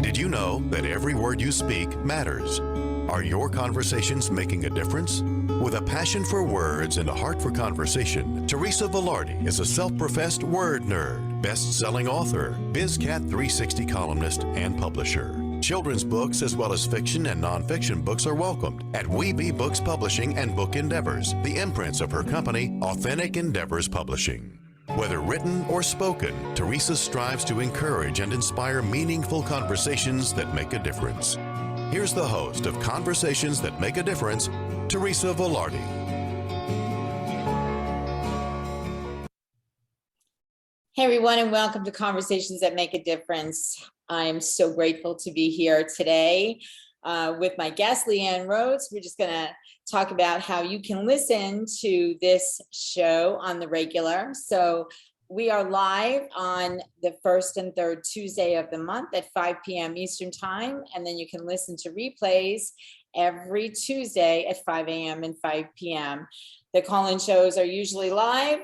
Did you know that every word you speak matters? Are your conversations making a difference? With a passion for words and a heart for conversation, Teresa Velardi is a self-professed word nerd, best-selling author, BizCat 360 columnist, and publisher. Children's books as well as fiction and nonfiction books are welcomed at WeBe Books Publishing and Book Endeavors, the imprints of her company, Authentic Endeavors Publishing. Whether written or spoken, Teresa strives to encourage and inspire meaningful conversations that make a difference. Here's the host of Conversations That Make a Difference, Teresa Velardi. Hey everyone, and welcome to Conversations That Make a Difference. I am so grateful to be here today with my guest, Leann Rhodes. We're just gonna talk about how you can listen to this show on the regular. So we are live on the first and third Tuesday of the month at 5 p.m. Eastern time, and then you can listen to replays every Tuesday at 5 a.m. and 5 p.m. The call-in shows are usually live.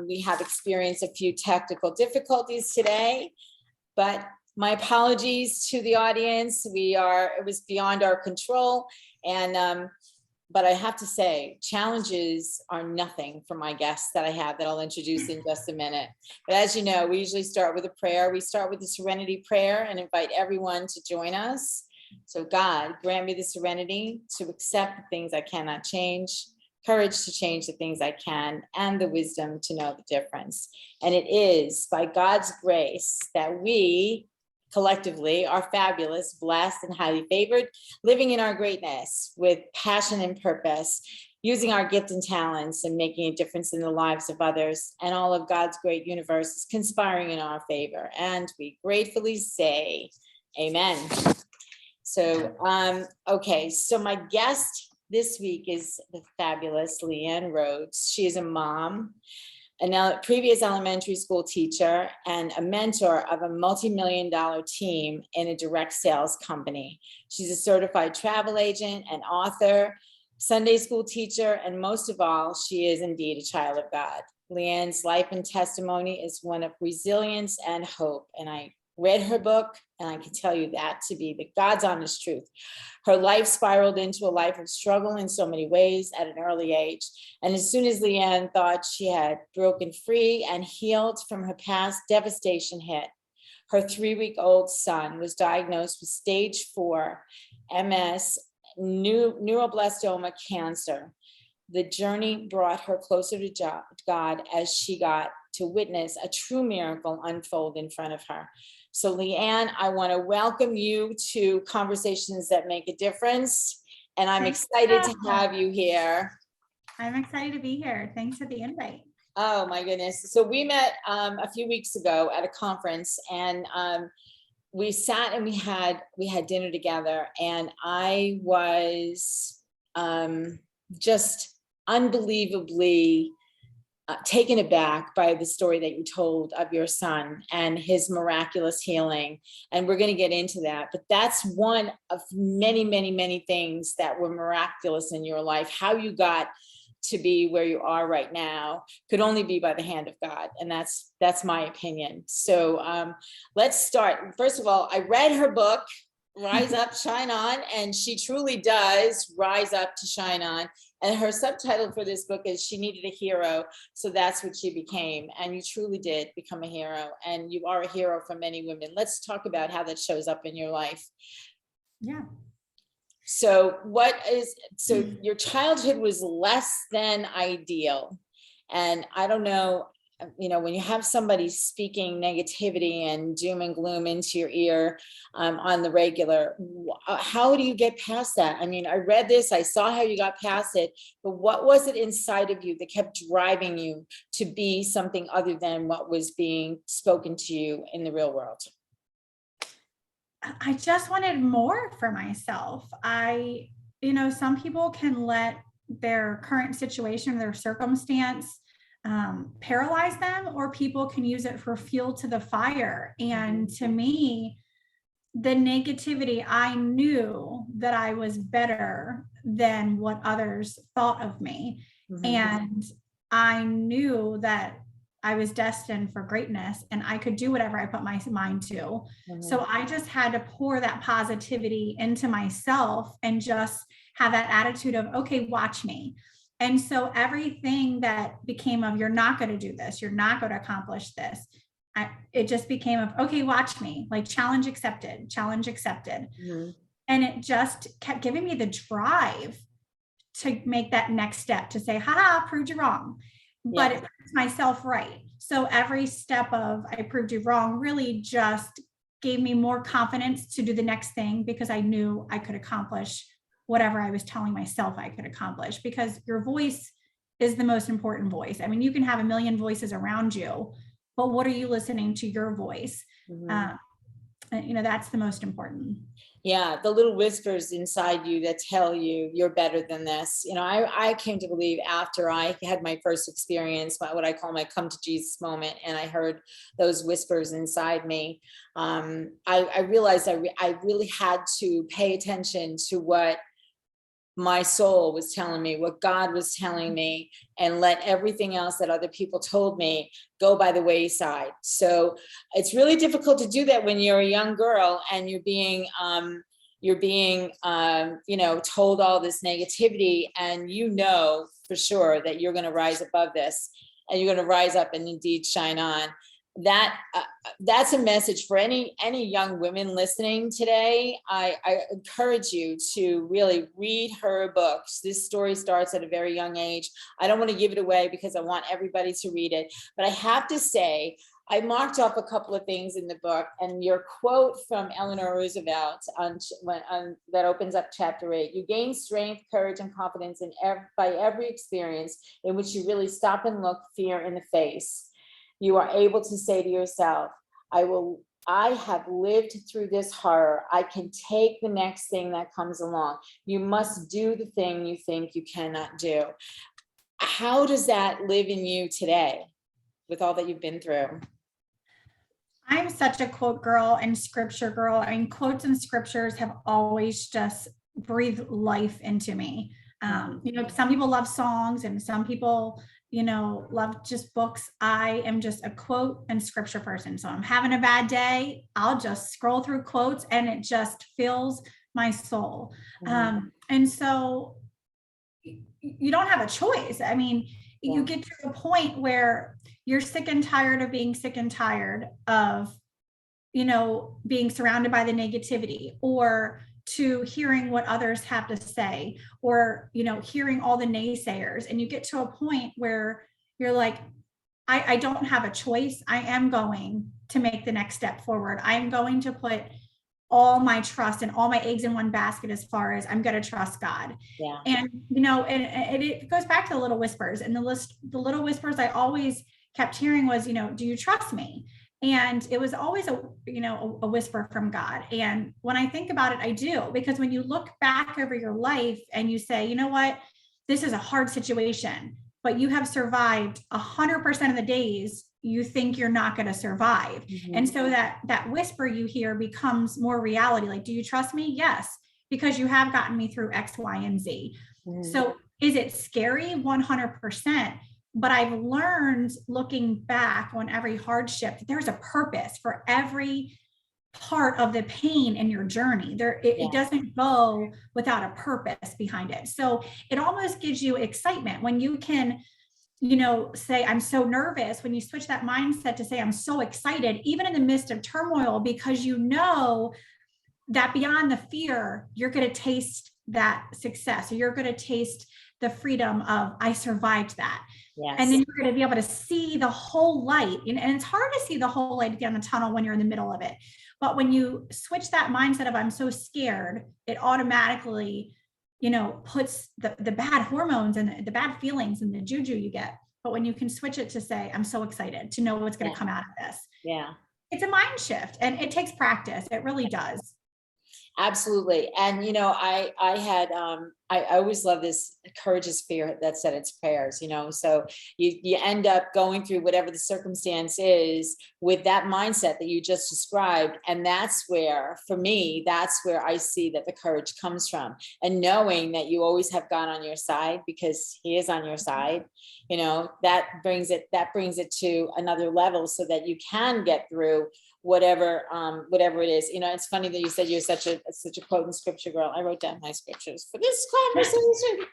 We have experienced a few technical difficulties today, but my apologies to the audience. It was beyond our control, and but I have to say, challenges are nothing for my guests that I have that I'll introduce in just a minute. But as you know, we usually start with a prayer. We start with the serenity prayer and invite everyone to join us. So God, grant me the serenity to accept the things I cannot change, courage to change the things I can, and the wisdom to know the difference. And it is by God's grace that we collectively are fabulous, blessed, and highly favored, living in our greatness with passion and purpose, using our gifts and talents and making a difference in the lives of others, and all of God's great universe is conspiring in our favor. And we gratefully say, amen. So, okay, so my guest this week is the fabulous Leann Rhodes. She is a mom, a previous elementary school teacher, and a mentor of a multi-million-dollar team in a direct sales company. She's a certified travel agent, an author, Sunday school teacher, and most of all, she is indeed a child of God. Leann's life and testimony is one of resilience and hope, and I read her book, and I can tell you that to be the God's honest truth. Her life spiraled into a life of struggle in so many ways at an early age. And as soon as Leann thought she had broken free and healed from her past, devastation hit. Her 3-week-old son was diagnosed with stage 4 MS Neuroblastoma cancer. The journey brought her closer to God as she got to witness a true miracle unfold in front of her. So Leann, I want to welcome you to Conversations That Make a Difference, and I'm excited to have you here. I'm excited to be here. Thanks for the invite. Oh my goodness. So we met a few weeks ago at a conference, and we sat and we had dinner together, and I was just unbelievably taken aback by the story that you told of your son and his miraculous healing. And we're going to get into that, but that's one of many, many, many things that were miraculous in your life. How you got to be where you are right now could only be by the hand of God. And that's my opinion. So let's start. First of all, I read her book, Rise Up, Shine On, and she truly does rise up to shine on. And her subtitle for this book is She Needed a Hero, so that's what she became. And you truly did become a hero, and you are a hero for many women. Let's talk about how that shows up in your life. Yeah. So your childhood was less than ideal. And I don't know, when you have somebody speaking negativity and doom and gloom into your ear on the regular, how do you get past that? I mean, I read this, I saw how you got past it, but what was it inside of you that kept driving you to be something other than what was being spoken to you in the real world? I just wanted more for myself. Some people can let their current situation, their circumstance, paralyze them, or people can use it for fuel to the fire. And to me, the negativity, I knew that I was better than what others thought of me. And I knew that I was destined for greatness and I could do whatever I put my mind to. Mm-hmm. So I just had to pour that positivity into myself and just have that attitude of, okay, watch me. And so everything that became of, you're not going to do this, you're not going to accomplish this, it just became of, okay, watch me, like challenge accepted, challenge accepted. Mm-hmm. And it just kept giving me the drive to make that next step, to say, haha, proved you wrong. But it proves myself right. So every step of I proved you wrong really just gave me more confidence to do the next thing, because I knew I could accomplish whatever I was telling myself I could accomplish, because your voice is the most important voice. I mean, you can have a million voices around you, but what are you listening to your voice? Mm-hmm. That's the most important. Yeah, the little whispers inside you that tell you you're better than this. I came to believe after I had my first experience, what I call my come to Jesus moment, and I heard those whispers inside me. I realized I really had to pay attention to what my soul was telling me, what God was telling me, and let everything else that other people told me go by the wayside. So it's really difficult to do that when you're a young girl and you're being told all this negativity, and for sure that you're going to rise above this and you're going to rise up and indeed shine on. That's a message for any young women listening today. I encourage you to really read her books. This story starts at a very young age. I don't want to give it away because I want everybody to read it, but I have to say, I marked up a couple of things in the book, and your quote from Eleanor Roosevelt that opens up chapter 8, you gain strength, courage, and confidence by every experience in which you really stop and look fear in the face. You are able to say to yourself, I have lived through this horror. I can take the next thing that comes along. You must do the thing you think you cannot do. How does that live in you today with all that you've been through? I'm such a quote girl and scripture girl. I mean, quotes and scriptures have always just breathed life into me. Some people love songs and some people, love just books. I am just a quote and scripture person. So I'm having a bad day, I'll just scroll through quotes and it just fills my soul. And so you don't have a choice. I mean, you get to a point where you're sick and tired of being sick and tired of, being surrounded by the negativity, or to hearing what others have to say, or, hearing all the naysayers. And you get to a point where you're like, I don't have a choice. I am going to make the next step forward. I'm going to put all my trust and all my eggs in one basket, as far as I'm going to trust God. Yeah. And, and it goes back to the little whispers, and the little whispers I always kept hearing was, do you trust me? And it was always a whisper from God. And when I think about it, I do, because when you look back over your life and you say, you know what, this is a hard situation, but you have survived 100% of the days you think you're not going to survive. Mm-hmm. And so that whisper you hear becomes more reality. Like, do you trust me? Yes, because you have gotten me through X, Y, and Z. Mm-hmm. So is it scary? 100%. But I've learned, looking back on every hardship, there's a purpose for every part of the pain in your journey. It doesn't go without a purpose behind it. So it almost gives you excitement when you can, say, I'm so nervous, when you switch that mindset to say, I'm so excited, even in the midst of turmoil, because you know that beyond the fear, you're going to taste that success, or you're going to taste the freedom of, I survived that. Yes. And then you're going to be able to see the whole light. And it's hard to see the whole light down the tunnel when you're in the middle of it. But when you switch that mindset of, I'm so scared, it automatically, puts the bad hormones and the bad feelings and the juju you get. But when you can switch it to say, I'm so excited to know what's going to come out of this. Yeah. It's a mind shift, and it takes practice. It really does. Absolutely. And, I had, I always love this courage is fear that said its prayers, so you end up going through whatever the circumstance is with that mindset that you just described. And that's where, for me, that's where I see that the courage comes from. And knowing that you always have God on your side because he is on your side, that brings it to another level so that you can get through whatever it is. It's funny that you said you're such a quote and scripture girl. I wrote down my scriptures for this conversation.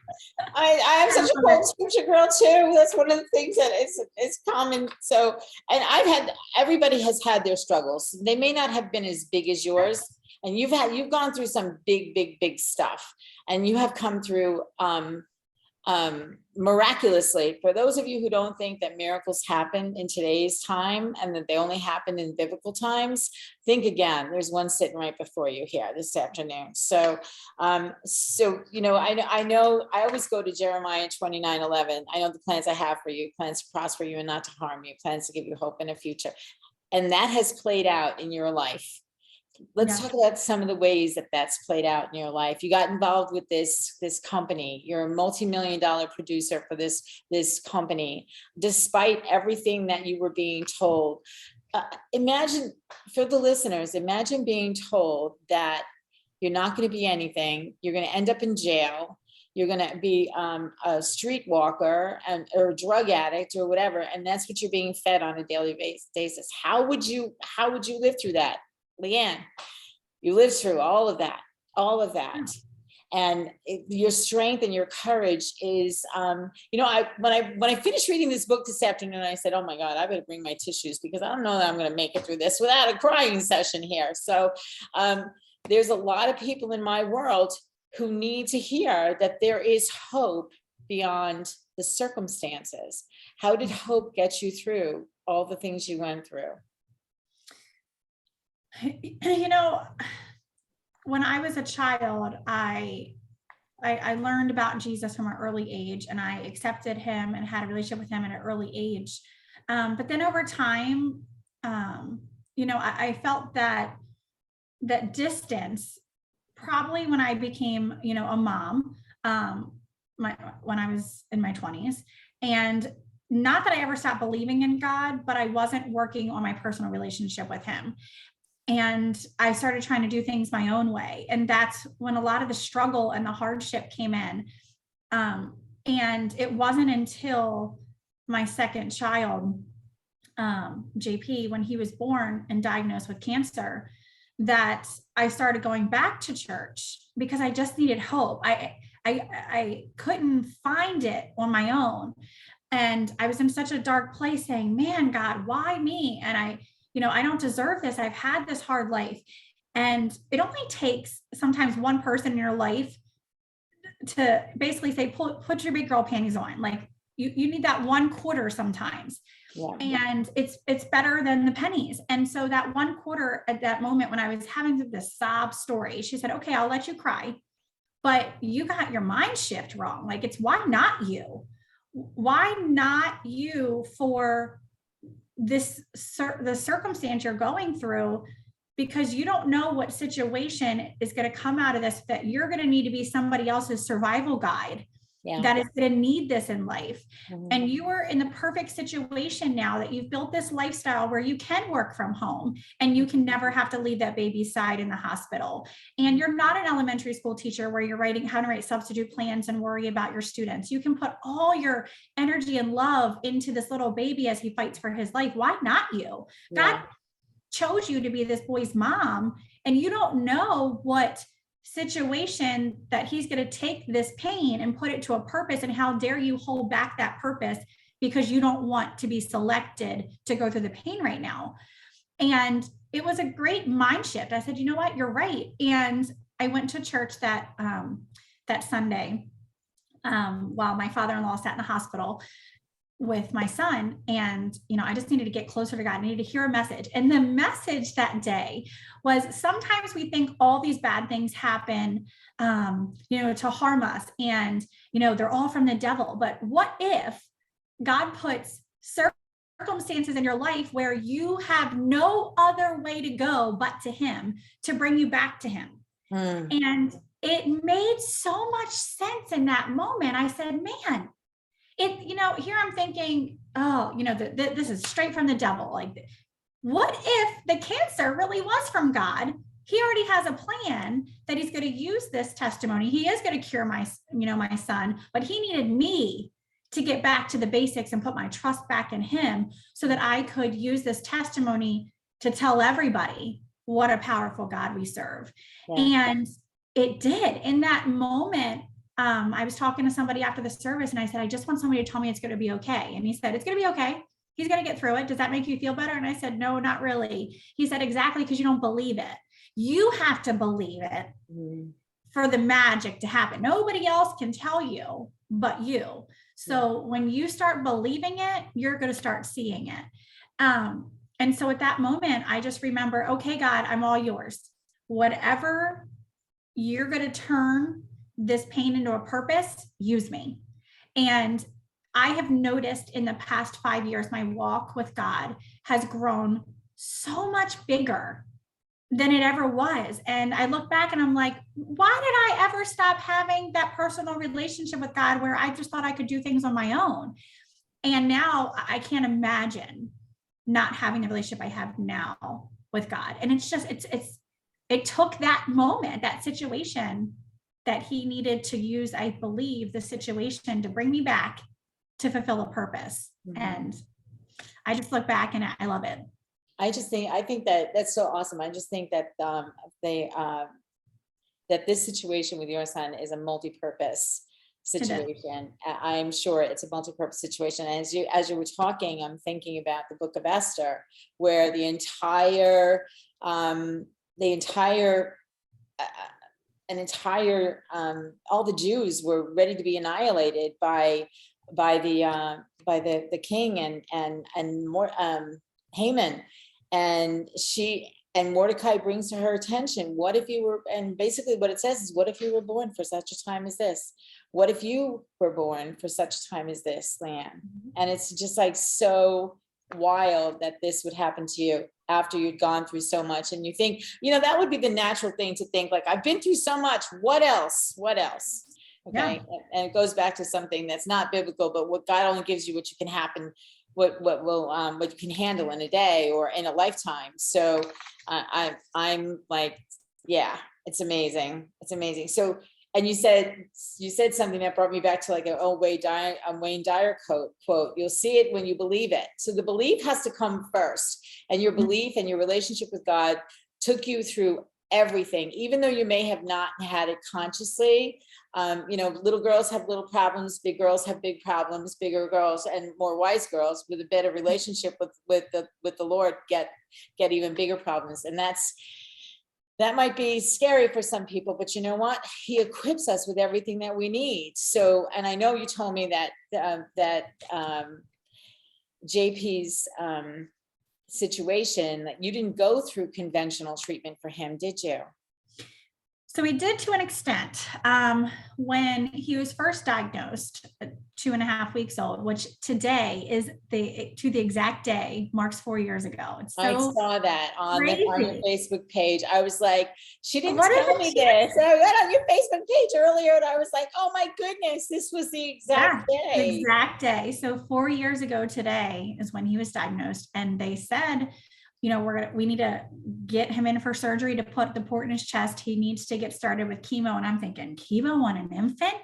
I am such a quote and scripture girl too. That's one of the things that is common. So, and everybody has had their struggles. They may not have been as big as yours, and you've gone through some big stuff, and you have come through miraculously. For those of you who don't think that miracles happen in today's time and that they only happen in biblical times, think again. There's one sitting right before you here this afternoon. So, I know I always go to Jeremiah 29:11. I know the plans I have for you, plans to prosper you and not to harm you, plans to give you hope in a future. And that has played out in your life. Let's talk about some of the ways that that's played out in your life. You got involved with this company. You're a multi-million-dollar producer for this company, despite everything that you were being told. Imagine, for the listeners, imagine being told that you're not going to be anything. You're going to end up in jail. You're going to be a streetwalker or a drug addict or whatever, and that's what you're being fed on a daily basis. How would you live through that? Leann, you lived through all of that. And your strength and your courage is, when I finished reading this book this afternoon, I said, oh my God, I better bring my tissues because I don't know that I'm going to make it through this without a crying session here. So there's a lot of people in my world who need to hear that there is hope beyond the circumstances. How did hope get you through all the things you went through? When I was a child, I learned about Jesus from an early age, and I accepted him and had a relationship with him at an early age. But then over time, I felt that distance, probably when I became, a mom, when I was in my 20s, and not that I ever stopped believing in God, but I wasn't working on my personal relationship with him. And I started trying to do things my own way. And that's when a lot of the struggle and the hardship came in. And it wasn't until my second child, JP, when he was born and diagnosed with cancer, that I started going back to church because I just needed hope. I couldn't find it on my own. And I was in such a dark place saying, man, God, why me? And I don't deserve this. I've had this hard life. And it only takes sometimes one person in your life to basically say, put your big girl panties on. Like you need that one quarter sometimes. Yeah. And it's better than the pennies. And so that one quarter at that moment when I was having this sob story, she said, okay, I'll let you cry, but you got your mind shift wrong. Like it's, why not you? Why not you for the circumstance you're going through? Because you don't know what situation is going to come out of this, that you're going to need to be somebody else's survival guide. Yeah. That is going to need this in life. Mm-hmm. And you are in the perfect situation now that you've built this lifestyle where you can work from home and you can never have to leave that baby's side in the hospital. And you're not an elementary school teacher where you're writing how to write substitute plans and worry about your students. You can put all your energy and love into this little baby as he fights for his life. Why not you? Yeah. God chose you to be this boy's mom, and you don't know what situation that he's going to take this pain and put it to a purpose, and how dare you hold back that purpose because you don't want to be selected to go through the pain right now. And it was a great mind shift. I said, you know what, you're right. And I went to church that Sunday while my father-in-law sat in the hospital with my son. And, I just needed to get closer to God. I needed to hear a message. And the message that day was, sometimes we think all these bad things happen, to harm us. And, they're all from the devil. But what if God puts circumstances in your life where you have no other way to go but to him, to bring you back to him? And it made so much sense in that moment. I said, man, here I'm thinking, oh, this is straight from the devil. Like, what if the cancer really was from God? He already has a plan that he's going to use this testimony. He is going to cure my son, but he needed me to get back to the basics and put my trust back in him so that I could use this testimony to tell everybody what a powerful God we serve. Yeah. And it did. In that moment, I was talking to somebody after the service and I said, I just want somebody to tell me it's going to be okay. And he said, it's going to be okay. He's going to get through it. Does that make you feel better? And I said, no, not really. He said, exactly, because you don't believe it. You have to believe it for the magic to happen. Nobody else can tell you but you. So when you start believing it, you're going to start seeing it. And so at that moment, I just remember, okay, God, I'm all yours. Whatever you're going to turn this pain into a purpose, use me. And I have noticed in the past 5 years, my walk with God has grown so much bigger than it ever was. And I look back and I'm like, why did I ever stop having that personal relationship with God where I just thought I could do things on my own? And now I can't imagine not having the relationship I have now with God. And it's just, it took that moment, that situation that he needed to use, I believe, the situation to bring me back to fulfill a purpose. And I just look back and I love it. I think that that's so awesome. I just think that that this situation with your son is a multi-purpose situation. I'm sure it's a multi-purpose situation. And as you were talking, I'm thinking about the book of Esther, where all the Jews were ready to be annihilated by the king and more Haman, and Mordecai brings to her attention, what if you were, and basically what it says is, what if you were born for such a time as this? What if you were born for such a time as this, Leann? And it's just like so wild that this would happen to you after you'd gone through so much. And you think, that would be the natural thing to think, like, I've been through so much, what else? Okay. Yeah. And it goes back to something that's not biblical, but what God only gives you what you can happen, what you can handle in a day or in a lifetime. So I'm like, yeah, it's amazing. It's amazing. So, and you said something that brought me back to like an old Wayne Dyer quote, you'll see it when you believe it. So the belief has to come first, and your belief and your relationship with God took you through everything, even though you may have not had it consciously. Little girls have little problems, big girls have big problems, bigger girls and more wise girls with a better relationship with the Lord get even bigger problems. And that might be scary for some people, but you know what? He equips us with everything that we need. So, and I know you told me that JP's situation, that you didn't go through conventional treatment for him, did you? So we did, to an extent. When he was first diagnosed, 2.5 weeks old, which today is to the exact day marks 4 years ago. It's so I saw that on your Facebook page. I was like, she didn't What tell me this. I went on your Facebook page earlier and I was like, oh my goodness, this was the exact day. The exact day. So 4 years ago today is when he was diagnosed, and they said, we need to get him in for surgery to put the port in his chest. He needs to get started with chemo. And I'm thinking, chemo on an infant?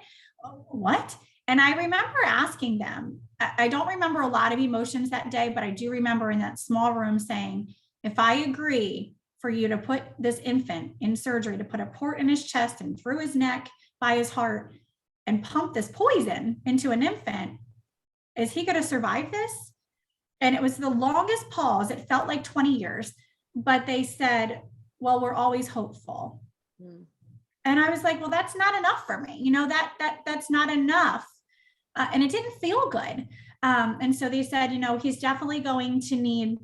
What? And I remember asking them, I don't remember a lot of emotions that day, but I do remember in that small room saying, if I agree for you to put this infant in surgery, to put a port in his chest and through his neck by his heart and pump this poison into an infant, is he going to survive this? And it was the longest pause. It felt like 20 years, but they said, well, we're always hopeful. And I was like, well, that's not enough for me. That's not enough. And it didn't feel good. And so they said, he's definitely going to need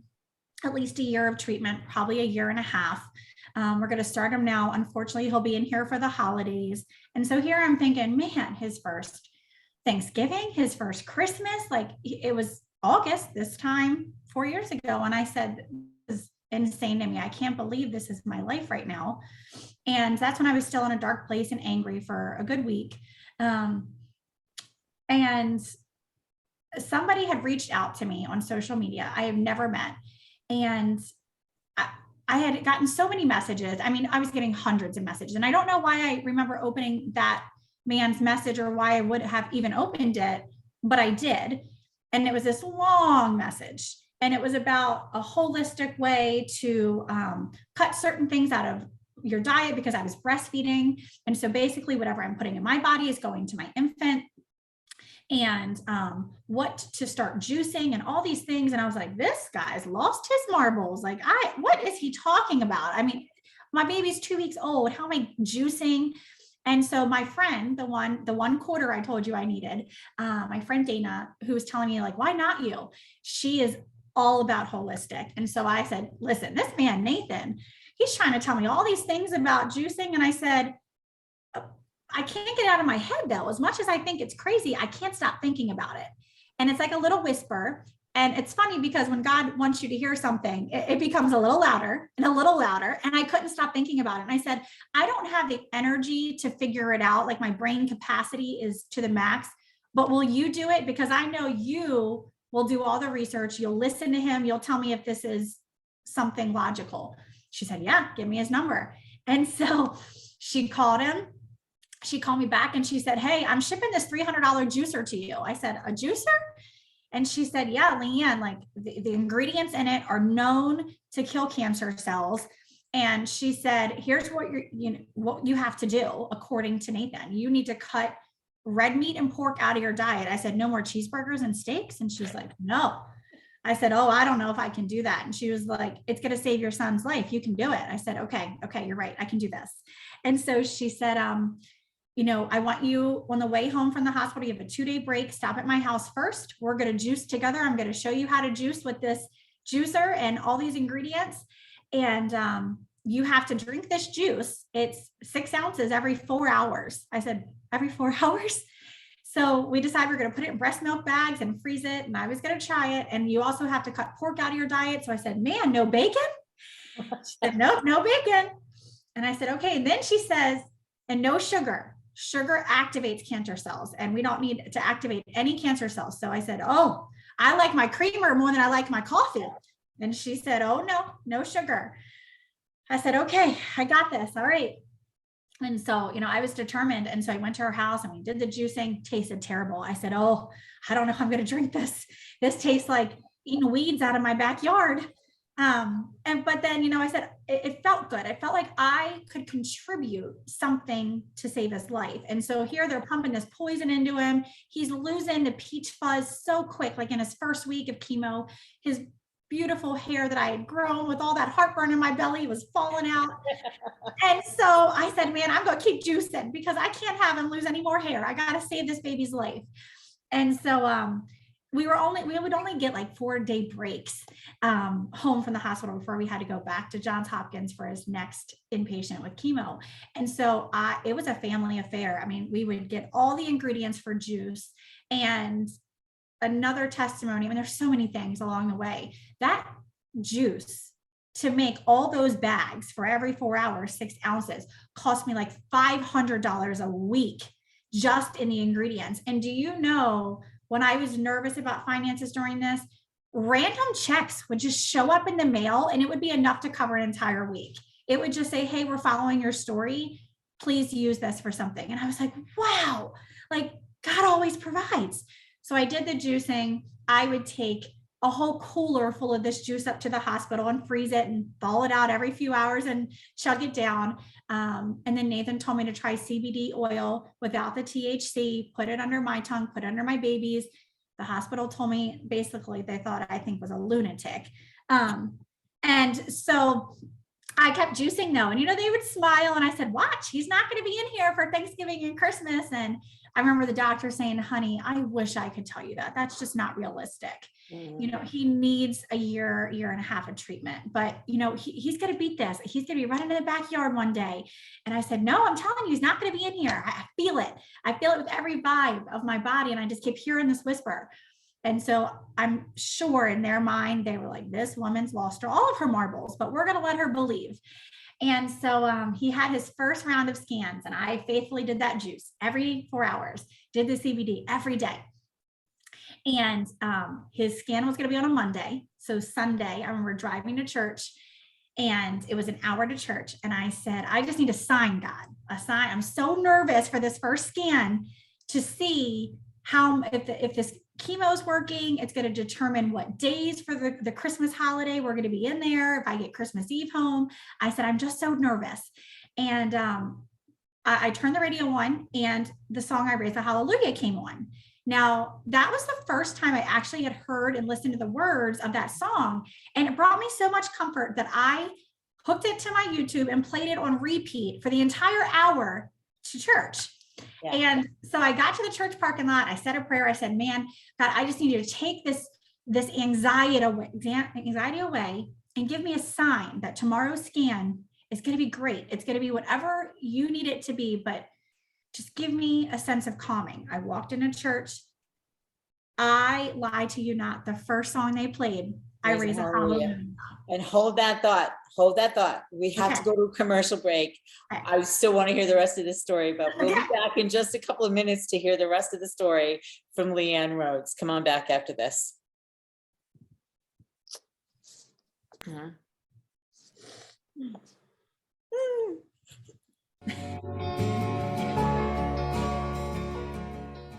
at least a year of treatment, probably a year and a half. We're going to start him now. Unfortunately, he'll be in here for the holidays. And so here I'm thinking, man, his first Thanksgiving, his first Christmas, like it was August this time 4 years ago. And I said, this is insane to me. I can't believe this is my life right now. And that's when I was still in a dark place and angry for a good week. And somebody had reached out to me on social media I have never met. And I had gotten so many messages. I mean, I was getting hundreds of messages, and I don't know why I remember opening that man's message or why I would have even opened it, but I did. And it was this long message, and it was about a holistic way to cut certain things out of your diet because I was breastfeeding. And so basically whatever I'm putting in my body is going to my infant, and what to start juicing and all these things. And I was like, this guy's lost his marbles. Like, what is he talking about? I mean, my baby's 2 weeks old. How am I juicing? And so my friend, the one quarter I told you I needed, my friend Dana, who was telling me like, why not you? She is all about holistic. And so I said, listen, this man, Nathan, he's trying to tell me all these things about juicing. And I said, I can't get out of my head though. As much as I think it's crazy, I can't stop thinking about it. And it's like a little whisper. And it's funny because when God wants you to hear something, it becomes a little louder and a little louder. And I couldn't stop thinking about it. And I said, I don't have the energy to figure it out. Like my brain capacity is to the max, but will you do it? Because I know you will do all the research. You'll listen to him. You'll tell me if this is something logical. She said, yeah, give me his number. And so she called him. She called me back and she said, hey, I'm shipping this $300 juicer to you. I said, a juicer? And she said, yeah, Leann, like the ingredients in it are known to kill cancer cells. And she said, here's what you have to do according to Nathan. You need to cut red meat and pork out of your diet. I said, no more cheeseburgers and steaks. And she's like, no. I said, oh, I don't know if I can do that. And she was like, it's going to save your son's life. You can do it. I said, okay, you're right. I can do this. And so she said, I want you on the way home from the hospital, you have a 2-day break, stop at my house first. We're going to juice together. I'm going to show you how to juice with this juicer and all these ingredients. And you have to drink this juice. It's 6 ounces every 4 hours. I said, every 4 hours? So we decided we're going to put it in breast milk bags and freeze it. And I was going to try it. And you also have to cut pork out of your diet. So I said, man, no bacon? She said, nope, no bacon. And I said, okay. And then she says, and no sugar. Sugar activates cancer cells, and we don't need to activate any cancer cells. So I said, oh, I like my creamer more than I like my coffee. And she said, oh, no sugar. I said, okay, I got this. All right. And so, I was determined. And so I went to her house and we did the juicing. Tasted terrible. I said, oh, I don't know if I'm going to drink this. This tastes like eating weeds out of my backyard. But then, I said, it felt good. It felt like I could contribute something to save his life. And so here they're pumping this poison into him. He's losing the peach fuzz so quick, like in his first week of chemo, his beautiful hair that I had grown with all that heartburn in my belly was falling out. And so I said, man, I'm going to keep juicing because I can't have him lose any more hair. I got to save this baby's life. And so, we would only get like 4-day breaks home from the hospital before we had to go back to Johns Hopkins for his next inpatient with chemo. And so it was a family affair. I mean, we would get all the ingredients for juice. And another testimony, I mean, there's so many things along the way. That juice to make all those bags for every 4 hours, 6 ounces, cost me like $500 a week just in the ingredients. And do you know, when I was nervous about finances during this, random checks would just show up in the mail and it would be enough to cover an entire week. It would just say, hey, we're following your story. Please use this for something. And I was like, wow, like God always provides. So I did the juicing. I would take a whole cooler full of this juice up to the hospital and freeze it and thaw it out every few hours and chug it down. And then Nathan told me to try CBD oil without the THC, put it under my tongue, put it under my baby's. The hospital told me basically they thought I think was a lunatic. And so I kept juicing though. And, they would smile and I said, watch, he's not going to be in here for Thanksgiving and Christmas. And I remember the doctor saying, honey, I wish I could tell you that. That's just not realistic. He needs a year and a half of treatment, but he's going to beat this. He's going to be running in the backyard one day. And I said, no, I'm telling you, he's not going to be in here. I feel it. I feel it with every vibe of my body. And I just kept hearing this whisper. And so I'm sure in their mind, they were like, this woman's lost all of her marbles, but we're going to let her believe. And so he had his first round of scans, and I faithfully did that juice every 4 hours, did the CBD every day. And his scan was going to be on a Monday. So Sunday, I remember driving to church, and it was an hour to church. And I said, I just need a sign, God, a sign. I'm so nervous for this first scan to see how, if this chemo is working, it's going to determine what days for the Christmas holiday we're going to be in there. If I get Christmas Eve home, I said, I'm just so nervous. And I turned the radio on, and the song I Raise a Hallelujah came on. Now, that was the first time I actually had heard and listened to the words of that song. And it brought me so much comfort that I hooked it to my YouTube and played it on repeat for the entire hour to church. Yeah. And so I got to the church parking lot. I said a prayer. I said, man, God, I just need you to take this anxiety away and give me a sign that tomorrow's scan is going to be great. It's going to be whatever you need it to be, but just give me a sense of calming. I walked into church. I lie to you not. The first song they played, I Raise a Hallelujah. And hold that thought. Hold that thought. We have to go to a commercial break. Okay. I still want to hear the rest of the story, but we'll be back in just a couple of minutes to hear the rest of the story from Leann Rhodes. Come on back after this.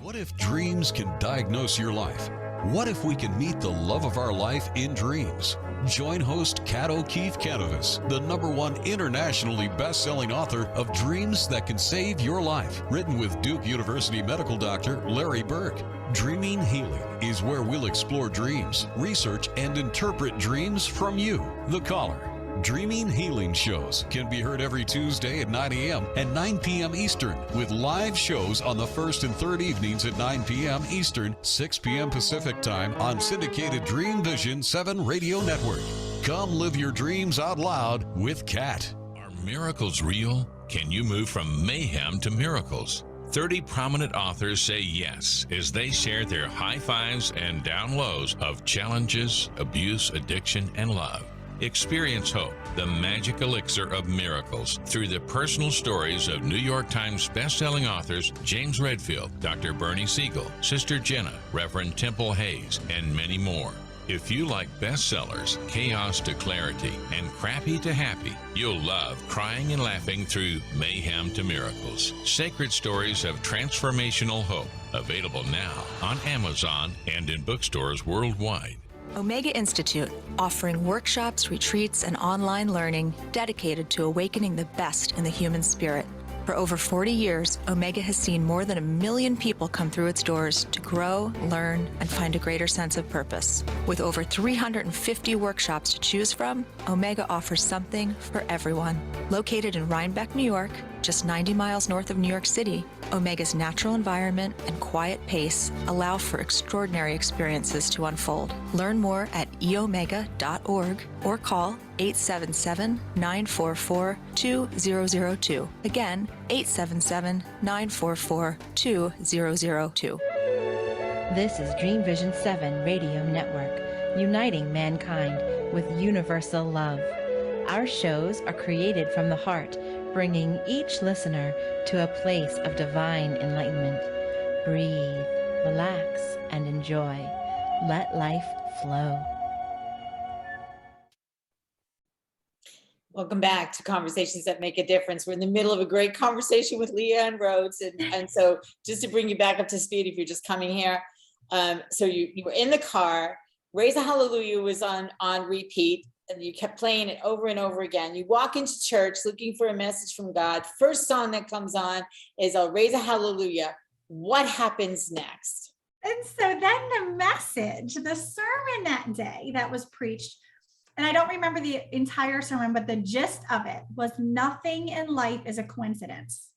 What if dreams can diagnose your life? What if we can meet the love of our life in dreams? Join host Kat O'Keefe Canavas, the #1 internationally best-selling author of Dreams That Can Save Your Life, written with Duke University medical doctor Larry Burke. Dreaming Healing is where we'll explore dreams, research, and interpret dreams from you, the caller. Dreaming Healing shows can be heard every Tuesday at 9 a.m. and 9 p.m. Eastern, with live shows on the first and third evenings at 9 p.m. Eastern, 6 p.m. Pacific Time on syndicated Dreamvisions 7 Radio Network. Come live your dreams out loud with Kat. Are miracles real? Can you move from mayhem to miracles? 30 prominent authors say yes as they share their high fives and down lows of challenges, abuse, addiction, and love. Experience hope, the magic elixir of miracles, through the personal stories of New York Times bestselling authors James Redfield, Dr. Bernie Siegel, Sister Jenna, Reverend Temple Hayes, and many more. If you like bestsellers, chaos to clarity, and crappy to happy, you'll love crying and laughing through mayhem to miracles. Sacred stories of transformational hope. Available now on Amazon and in bookstores worldwide. Omega Institute, offering workshops, retreats, and online learning dedicated to awakening the best in the human spirit. For over 40 years, Omega has seen more than 1 million people come through its doors to grow, learn, and find a greater sense of purpose. With over 350 workshops to choose from, Omega offers something for everyone. Located in Rhinebeck, New York, just 90 miles north of New York City, Omega's natural environment and quiet pace allow for extraordinary experiences to unfold. Learn more at eomega.org or call 877-944-2002. Again, 877-944-2002. This is Dreamvisions 7 Radio Network, uniting mankind with universal love. Our shows are created from the heart, bringing each listener to a place of divine enlightenment. Breathe, relax, and enjoy. Let life flow. Welcome back to Conversations That Make a Difference. We're in the middle of a great conversation with Leann Rhodes. And so just to bring you back up to speed, if you're just coming here, so you were in the car, Raise a Hallelujah was on repeat, and you kept playing it over and over again. You walk into church looking for a message from God. First song that comes on is I'll Raise a Hallelujah. What happens next? And so then the message, the sermon that day that was preached, and I don't remember the entire sermon, but the gist of it was nothing in life is a coincidence.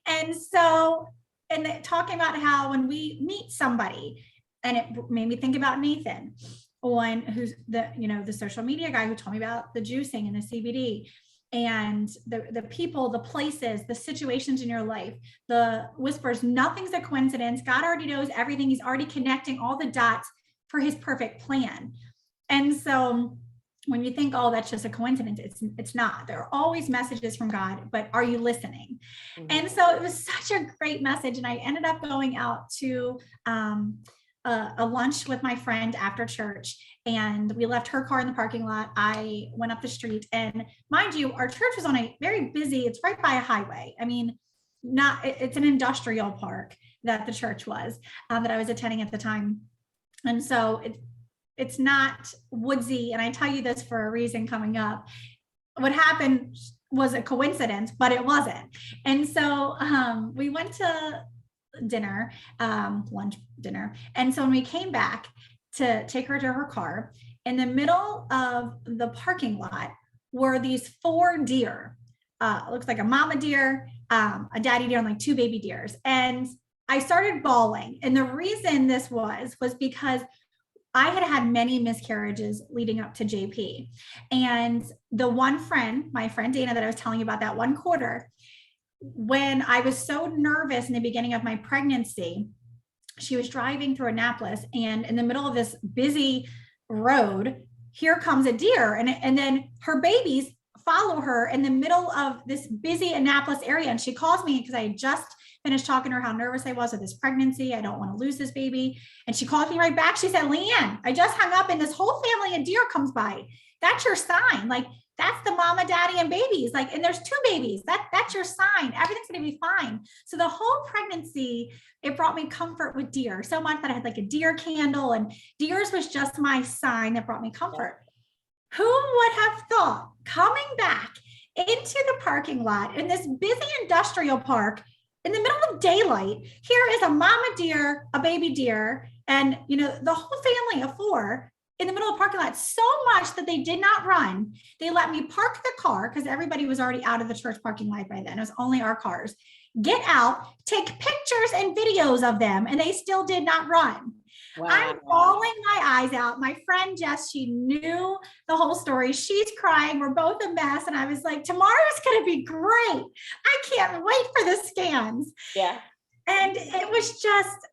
And so, and talking about how when we meet somebody, and it made me think about Nathan, who's the social media guy who told me about the juicing and the CBD. and the people, the places, the situations in your life, the whispers, nothing's a coincidence. God already knows everything. He's already connecting all the dots for his perfect plan. And so when you think, oh, that's just a coincidence, it's not. There are always messages from God, but are you listening? Mm-hmm. And so it was such a great message. And I ended up going out to a lunch with my friend after church, and we left her car in the parking lot. I went up the street, and mind you, our church was on a very busy, it's right by a highway. I mean, it's an industrial park that the church was, that I was attending at the time. And so it's not woodsy. And I tell you this for a reason coming up. What happened was a coincidence, but it wasn't. And so we went to dinner, lunch dinner. And so when we came back to take her to her car, in the middle of the parking lot were these 4 deer. It looks like a mama deer, a daddy deer, and like 2 baby deers. And I started bawling. And the reason this was because I had had many miscarriages leading up to JP. And the one friend, my friend Dana, that I was telling you about that one quarter, when I was so nervous in the beginning of my pregnancy, she was driving through Annapolis, and in the middle of this busy road, here comes a deer. And then her babies follow her in the middle of this busy Annapolis area. And she calls me because I had just finished talking to her how nervous I was with this pregnancy. I don't want to lose this baby. And she called me right back. She said, Leann, I just hung up and this whole family of deer comes by. That's your sign. Like, that's the mama, daddy, and babies. Like, and there's 2 babies. That's your sign. Everything's going to be fine. So the whole pregnancy, it brought me comfort with deer so much that I had like a deer candle, and deers was just my sign that brought me comfort. Who would have thought, coming back into the parking lot in this busy industrial park in the middle of daylight, here is a mama deer, a baby deer, and the whole family of 4 in the middle of the parking lot, so much that they did not run. They let me park the car because everybody was already out of the church parking lot by then. It was only our cars. Get out, take pictures and videos of them, and they still did not run. Wow. I'm bawling my eyes out. My friend Jess, she knew the whole story. She's crying. We're both a mess. And I was like, tomorrow's going to be great. I can't wait for the scans. Yeah. And it was just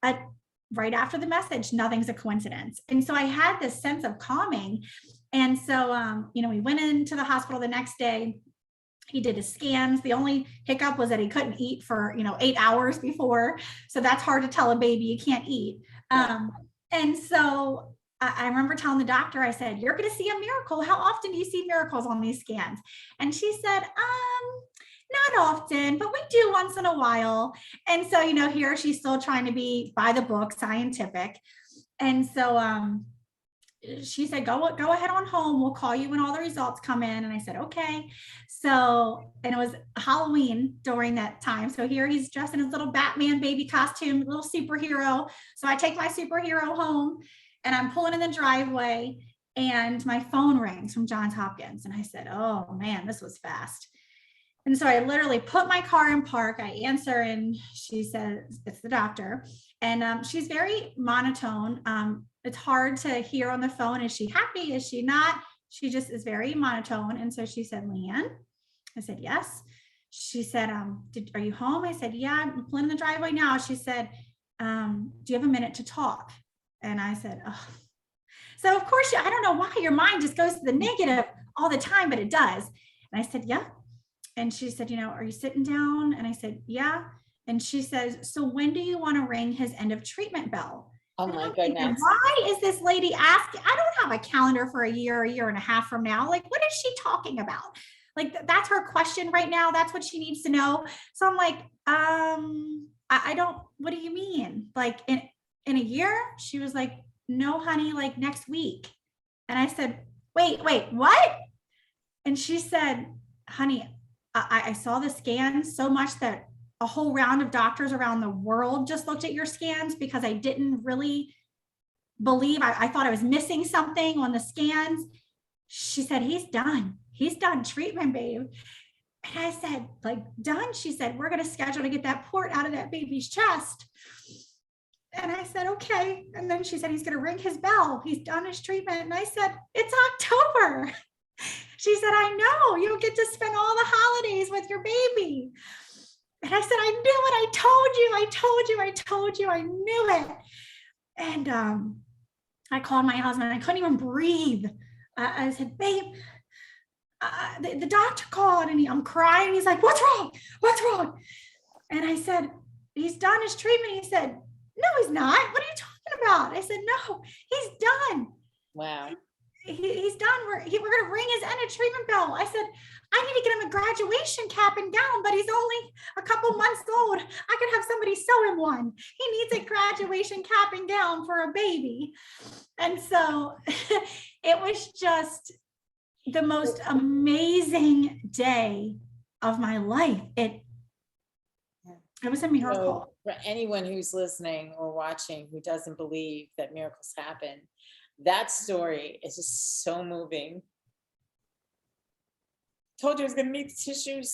right after the message, nothing's a coincidence. And so I had this sense of calming. And so, we went into the hospital the next day. He did his scans. The only hiccup was that he couldn't eat for, 8 hours before. So that's hard to tell a baby you can't eat. And so I remember telling the doctor, I said, you're going to see a miracle. How often do you see miracles on these scans? And she said, not often, but we do once in a while. And so, here she's still trying to be by the book, scientific. And so she said, go ahead on home. We'll call you when all the results come in. And I said, okay. So, and it was Halloween during that time. So here he's dressed in his little Batman baby costume, little superhero. So I take my superhero home, and I'm pulling in the driveway, and my phone rings from Johns Hopkins. And I said, oh man, this was fast. And so I literally put my car in park. I answer, and she says, it's the doctor. And she's very monotone. It's hard to hear on the phone. Is she happy? Is she not? She just is very monotone. And so she said, Leann. I said, yes. She said, are you home? I said, yeah, I'm pulling in the driveway now. She said, do you have a minute to talk? And I said, oh. So of course, I don't know why your mind just goes to the negative all the time, but it does. And I said, yeah. And she said, are you sitting down? And I said, yeah. And she says, so when do you want to ring his end of treatment bell? Oh my goodness. Why is this lady asking? I don't have a calendar for a year and a half from now. Like, what is she talking about? Like, that's her question right now. That's what she needs to know. So I'm like, I don't, what do you mean? Like in a year? She was like, no, honey, like next week. And I said, wait, what? And she said, honey, I saw the scans so much that a whole round of doctors around the world just looked at your scans because I didn't really believe. I thought I was missing something on the scans. She said, he's done treatment, babe. And I said, like, done? She said, we're going to schedule to get that port out of that baby's chest. And I said, okay. And then she said, he's going to ring his bell. He's done his treatment. And I said, it's October. She said, I know, you'll get to spend all the holidays with your baby. And I said, I knew it. I told you, I knew it. And I called my husband. I couldn't even breathe. I said, babe, the doctor called, and I'm crying. He's like, what's wrong? What's wrong? And I said, he's done his treatment. He said, no, he's not. What are you talking about? I said, no, he's done. Wow. He's done. We're going to ring his end of treatment bell. I said, I need to get him a graduation cap and gown, but he's only a couple months old. I could have somebody sew him one. He needs a graduation cap and gown for a baby. And so it was just the most amazing day of my life. It was a miracle. So for anyone who's listening or watching who doesn't believe that miracles happen, that story is just so moving. Told you I was going to need the tissues.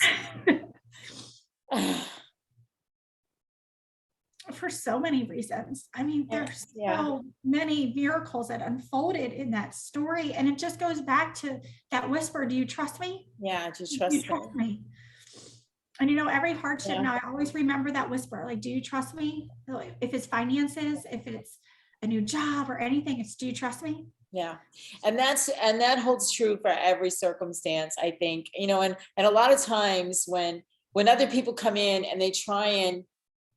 For so many reasons. I mean, there's so many miracles that unfolded in that story. And it just goes back to that whisper, do you trust me? Yeah, do you trust me? And every hardship now, I always remember that whisper, like, do you trust me? If it's finances, if it's a new job or anything, it's, do you trust me? Yeah. And that holds true for every circumstance, I think, and a lot of times when other people come in and they try and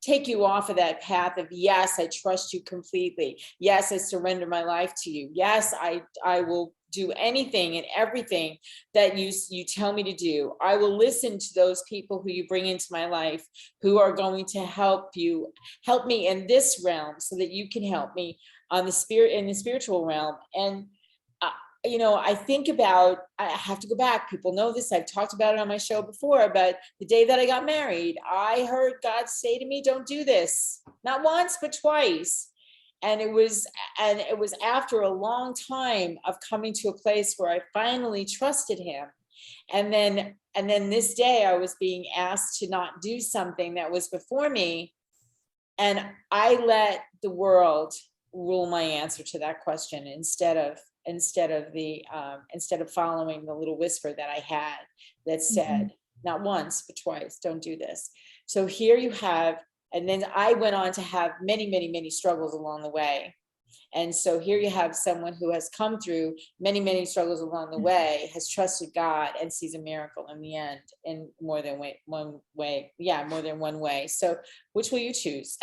take you off of that path of, yes, I trust you completely. Yes, I surrender my life to you. Yes, I will do anything and everything that you tell me to do. I will listen to those people who you bring into my life who are going to help me in this realm so that you can help me in the spiritual realm. And I think about, I have to go back. People know this. I've talked about it on my show before, but the day that I got married, I heard God say to me, don't do this. Not once, but twice. And it was after a long time of coming to a place where I finally trusted him. And then this day I was being asked to not do something that was before me. And I let the world rule my answer to that question instead of following the little whisper that I had that said, not once, but twice, don't do this. So here you have, and then I went on to have many, many, many struggles along the way. And so here you have someone who has come through many, many struggles along the way, has trusted God, and sees a miracle in the end in more than one way. Yeah, more than one way. So which will you choose?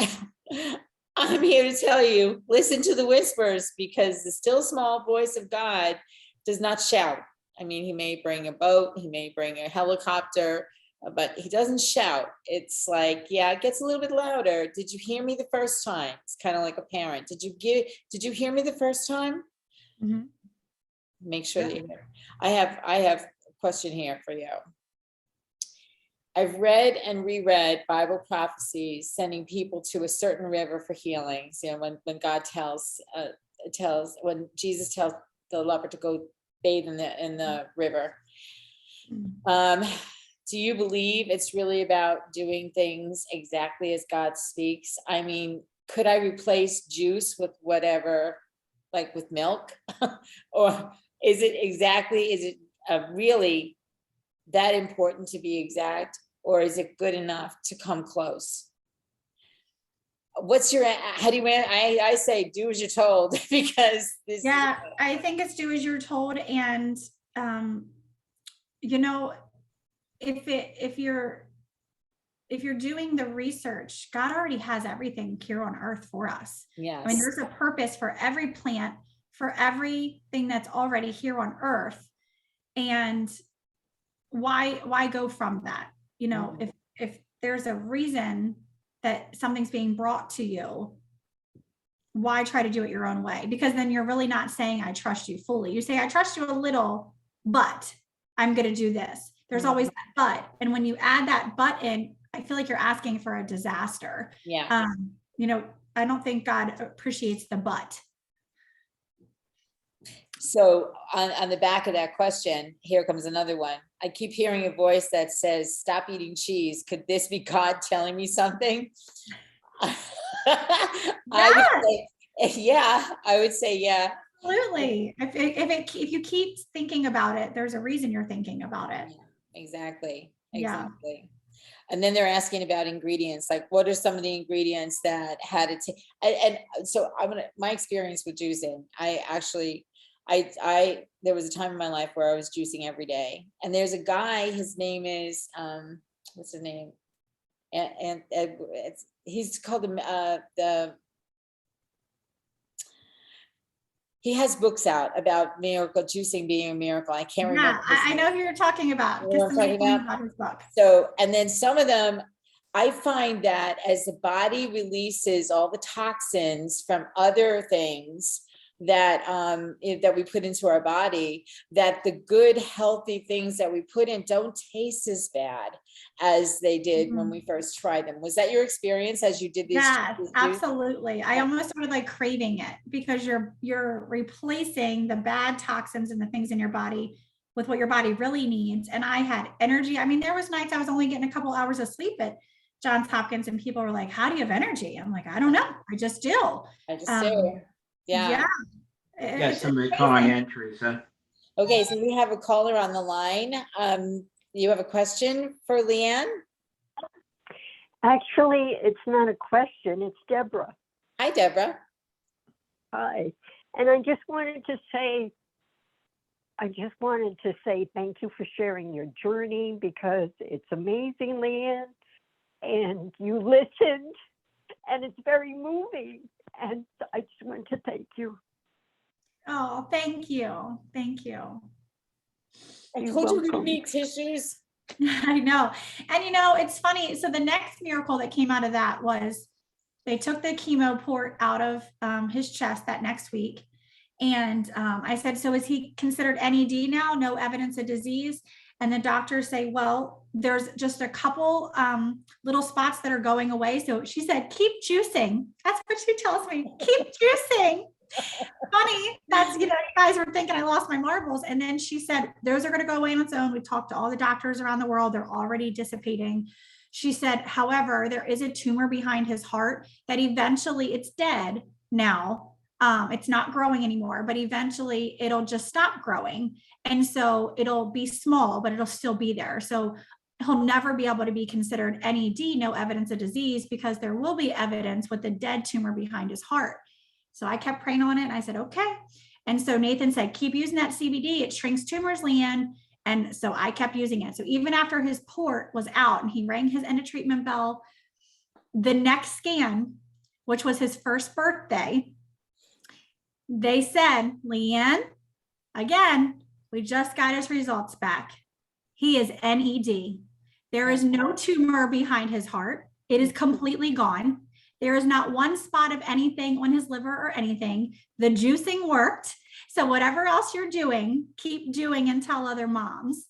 I'm here to tell you, listen to the whispers, because the still small voice of God does not shout. I mean, he may bring a boat, he may bring a helicopter, but he doesn't shout. It's like, yeah, it gets a little bit louder. Did you hear me the first time? It's kind of like a parent. Did you hear me the first time? Mm-hmm. Make sure that you hear. I have a question here for you. I've read and reread Bible prophecies sending people to a certain river for healings. When God when Jesus tells the leper to go bathe in the river. Do you believe it's really about doing things exactly as God speaks? I mean, could I replace juice with whatever, like with milk? Or is it really that important to be exact? Or is it good enough to come close? How do you answer? I say do as you're told, because this. Yeah, I think it's do as you're told. And, if you're doing the research, God already has everything here on earth for us. Yes. I mean, there's a purpose for every plant, for everything that's already here on earth. And why go from that? If there's a reason that something's being brought to you, why try to do it your own way? Because then you're really not saying, I trust you fully. You say, I trust you a little, but I'm going to do this. There's always that but. And when you add that but in, I feel like you're asking for a disaster. Yeah. I don't think God appreciates the but. So on the back of that question, here comes another one. I keep hearing a voice that says, stop eating cheese. Could this be God telling me something? I would say, yeah. Absolutely. If you keep thinking about it, there's a reason you're thinking about it. Yeah, exactly. Yeah. Exactly. And then they're asking about ingredients, like what are some of the ingredients that had it? And so my experience with juicing, there was a time in my life where I was juicing every day. And there's a guy, his name is, what's his name? And he's called he has books out about miracle juicing being a miracle. I can't remember. I know who you're talking about. You know what I'm talking about? His book. So, and then some of them, I find that as the body releases all the toxins from other things that that we put into our body, that the good, healthy things that we put in don't taste as bad as they did when we first tried them. Was that your experience as you did these? Yeah, absolutely. I almost started like craving it because you're replacing the bad toxins and the things in your body with what your body really needs. And I had energy. I mean, there was nights I was only getting a couple hours of sleep at Johns Hopkins, and people were like, "How do you have energy?" I'm like, "I don't know. I just do." I just do. Yeah. Yes, somebody calling in, Teresa. Okay, so we have a caller on the line. You have a question for Leann? Actually, it's not a question. It's Deborah. Hi, Deborah. Hi. And I just wanted to say thank you for sharing your journey, because it's amazing, Leann. And you listened, and it's very moving. And I just want to thank you. Oh, thank you. Thank you. I told you we need tissues. I know. And it's funny. So the next miracle that came out of that was they took the chemo port out of his chest that next week. And I said, "So is he considered NED now? No evidence of disease?" And the doctors say, "Well, there's just a couple little spots that are going away." So she said, "Keep juicing." That's what she tells me. Keep juicing. Funny. That's, you guys were thinking I lost my marbles. And then she said, "Those are going to go away on its own. We talked to all the doctors around the world. They're already dissipating." She said, "However, there is a tumor behind his heart that eventually, it's dead now. It's not growing anymore, but eventually it'll just stop growing. And so it'll be small, but it'll still be there. So he'll never be able to be considered NED, no evidence of disease, because there will be evidence with the dead tumor behind his heart." So I kept praying on it, and I said, "Okay." And so Nathan said, "Keep using that CBD. It shrinks tumors, Leann." And so I kept using it. So even after his port was out and he rang his end of treatment bell, the next scan, which was his first birthday, they said, "Leann, again, we just got his results back. He is NED. There is no tumor behind his heart. It is completely gone. There is not one spot of anything on his liver or anything. The juicing worked. So whatever else you're doing, keep doing and tell other moms."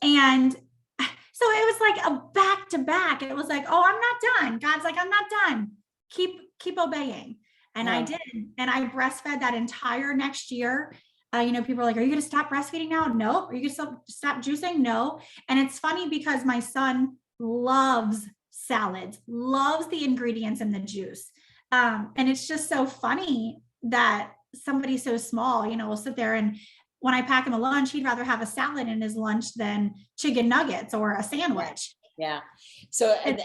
And so it was like a back to back. It was like, "Oh, I'm not done." God's like, "I'm not done. Keep obeying." And I did. And I breastfed that entire next year. People are like, "Are you going to stop breastfeeding now?" No. "Are you going to stop juicing?" No. And it's funny because my son loves salads, loves the ingredients in the juice. And it's just so funny that somebody so small, will sit there, and when I pack him a lunch, he'd rather have a salad in his lunch than chicken nuggets or a sandwich. Yeah. So, and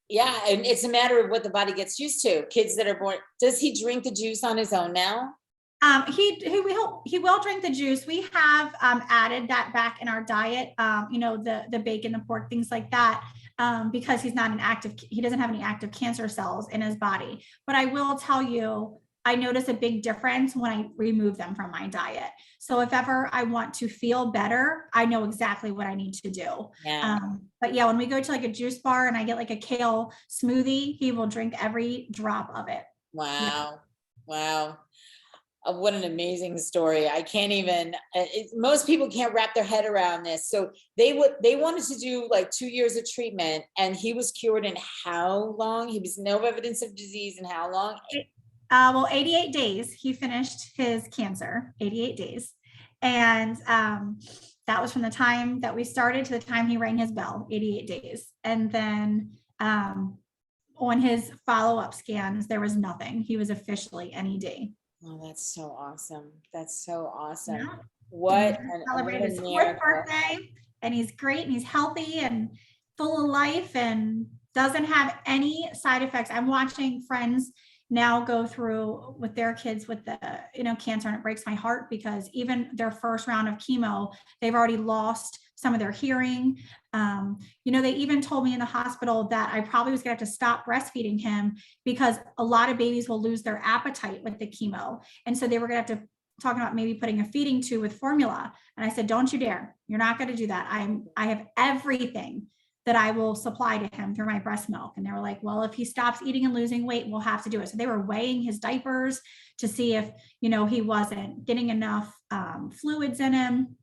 it's a matter of what the body gets used to. Kids that are born, does he drink the juice on his own now? He will drink the juice. We have added that back in our diet, the bacon, the pork, things like that, because he doesn't have any active cancer cells in his body. But I will tell you, I notice a big difference when I remove them from my diet. So if ever I want to feel better, I know exactly what I need to do. Yeah. But yeah, when we go to like a juice bar and I get like a kale smoothie, he will drink every drop of it. Wow. Yeah. Wow. What an amazing story. I can't even, most people can't wrap their head around this. So they wanted to do like 2 years of treatment, and he was cured in how long? He was no evidence of disease in how long? 88 days. He finished his cancer, 88 days. And that was from the time that we started to the time he rang his bell, 88 days. And then on his follow-up scans, there was nothing. He was officially NED. Oh, that's so awesome. That's so awesome. Yeah. What And he what celebrated a his 4th miracle. birthday, and he's great and he's healthy and full of life and doesn't have any side effects. I'm watching friends now go through with their kids with the cancer, and it breaks my heart because even their first round of chemo, they've already lost some of their hearing. They even told me in the hospital that I probably was gonna have to stop breastfeeding him because a lot of babies will lose their appetite with the chemo, and so they were gonna have to talking about maybe putting a feeding tube with formula. And I said, don't you dare. You're not going to do that. I have everything that I will supply to him through my breast milk. And they were like, well, if he stops eating and losing weight, we'll have to do it. So they were weighing his diapers to see if, he wasn't getting enough fluids in him.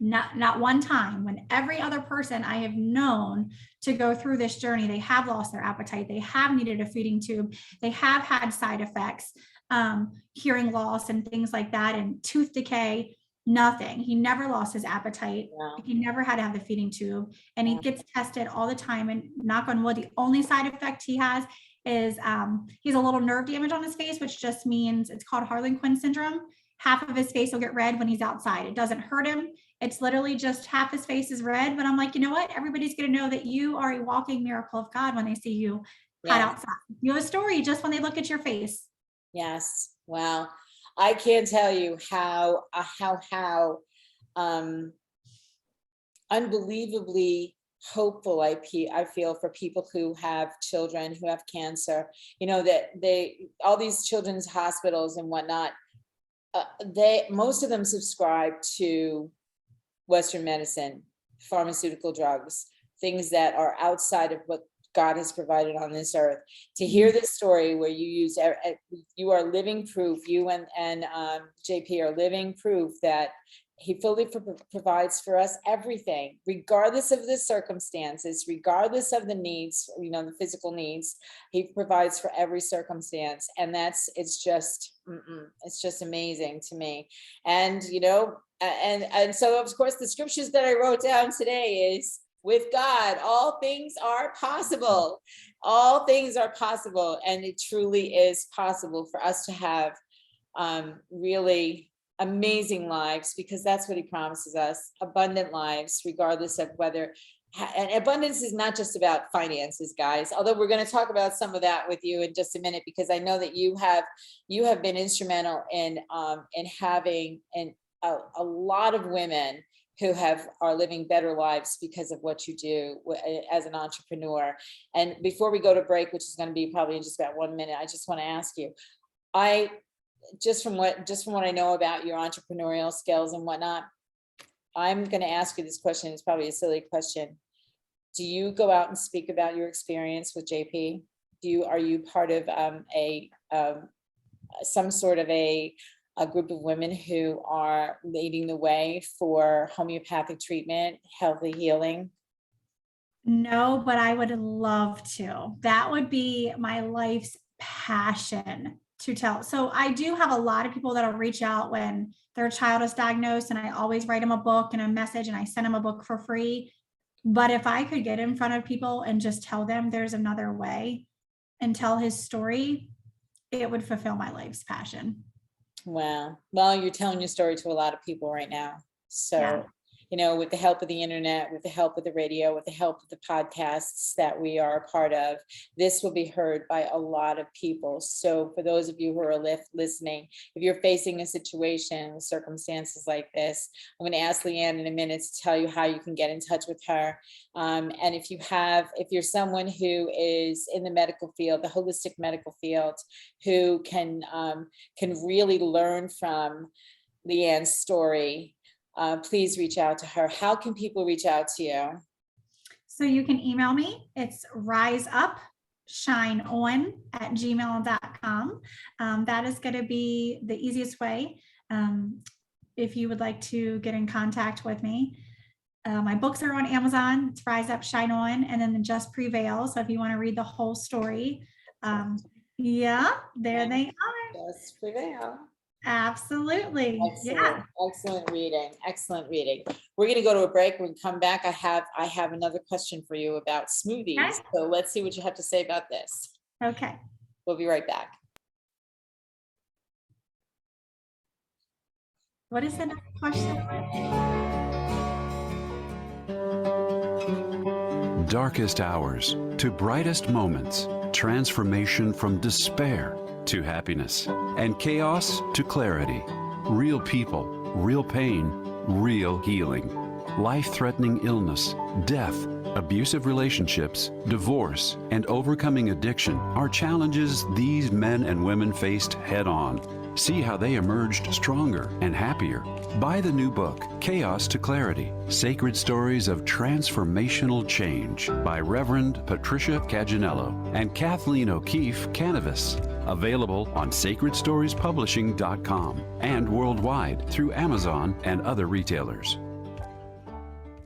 Not one time, when every other person I have known to go through this journey, they have lost their appetite. They have needed a feeding tube. They have had side effects, hearing loss and things like that, and tooth decay, nothing. He never lost his appetite. Wow. He never had to have the feeding tube, and he gets tested all the time. And knock on wood, the only side effect he has is he's a little nerve damage on his face, which just means it's called Harlequin syndrome. Half of his face will get red when he's outside. It doesn't hurt him. It's literally just half his face is red. But I'm like, you know what? Everybody's going to know that you are a walking miracle of God when they see you hide outside. You have a story just when they look at your face. Yes. Wow. I can't tell you how unbelievably hopeful I feel for people who have children who have cancer. That all these children's hospitals and whatnot, most of them subscribe to Western medicine, pharmaceutical drugs, things that are outside of what God has provided on this earth. To hear this story where you are living proof, you and JP are living proof that he fully provides for us everything, regardless of the circumstances, regardless of the needs, the physical needs. He provides for every circumstance. And it's just amazing to me. And, and so of course the scriptures that I wrote down today is, with God, all things are possible. All things are possible. And it truly is possible for us to have really amazing lives, because that's what he promises us, abundant lives, regardless of whether, and abundance is not just about finances, guys, although we're going to talk about some of that with you in just a minute, because I know that you have been instrumental in having a lot of women who are living better lives because of what you do as an entrepreneur. And before we go to break, which is going to be probably in just about 1 minute, I just want to ask you, just from what I know about your entrepreneurial skills and whatnot, I'm going to ask you this question. It's probably a silly question. Do you go out and speak about your experience with JP? Are you part of some sort of a group of women who are leading the way for homeopathic treatment, healthy healing? No, but I would love to. That would be my life's passion to tell. So I do have a lot of people that'll reach out when their child is diagnosed, and I always write them a book and a message, and I send them a book for free. But if I could get in front of people and just tell them there's another way and tell his story, it would fulfill my life's passion. Wow. Well, you're telling your story to a lot of people right now. So, with the help of the internet, with the help of the radio, with the help of the podcasts that we are a part of, this will be heard by a lot of people. So for those of you who are listening, if you're facing a situation, circumstances like this, I'm going to ask Leann in a minute to tell you how you can get in touch with her. And if you're someone who is in the medical field, the holistic medical field, who can really learn from Leann's story, please reach out to her. How can people reach out to you? So you can email me. It's riseupshineon@gmail.com. That is going to be the easiest way. If you would like to get in contact with me, my books are on Amazon. It's Rise Up, Shine On, and then Just Prevail. So if you want to read the whole story, there they are. Just Prevail. Absolutely. Excellent reading. We're going to go to a break. When we come back, I have another question for you about smoothies. Okay. So let's see what you have to say about this. Okay. We'll be right back. What is the next question? Darkest hours to brightest moments, transformation from despair to happiness, and chaos to clarity. Real people, real pain, real healing. Life-threatening illness, death, abusive relationships, divorce, and overcoming addiction are challenges these men and women faced head-on. See how they emerged stronger and happier. Buy the new book, Chaos to Clarity, Sacred Stories of Transformational Change by Reverend Patricia Caginello and Kathleen O'Keefe Canavas. Available on sacredstoriespublishing.com and worldwide through Amazon and other retailers.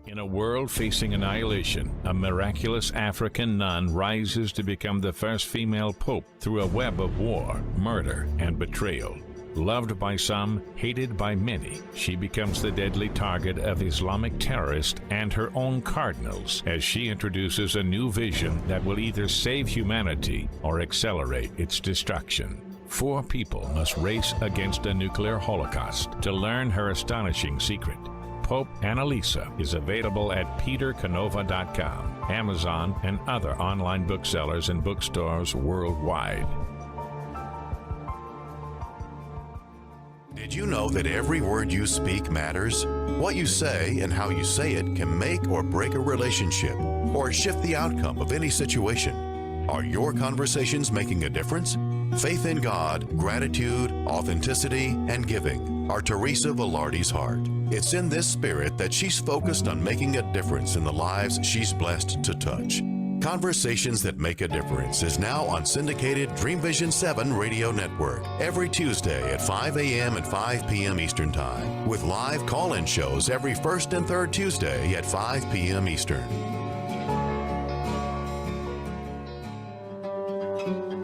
In a world facing annihilation, a miraculous African nun rises to become the first female pope through a web of war, murder, and betrayal. Loved by some, hated by many, she becomes the deadly target of Islamic terrorists and her own cardinals as she introduces a new vision that will either save humanity or accelerate its destruction. 4 people must race against a nuclear holocaust to learn her astonishing secret. Pope Annalisa is available at petercanova.com, Amazon, and other online booksellers and bookstores worldwide. Did you know that every word you speak matters? What you say and how you say it can make or break a relationship or shift the outcome of any situation. Are your conversations making a difference? Faith in God, gratitude, authenticity, and giving are Teresa Velardi's heart. It's in this spirit that she's focused on making a difference in the lives she's blessed to touch. Conversations That Make a Difference is now on syndicated Dreamvision 7 radio network every Tuesday at 5 a.m. and 5 p.m. Eastern Time, with live call-in shows every first and third Tuesday at 5 p.m. Eastern.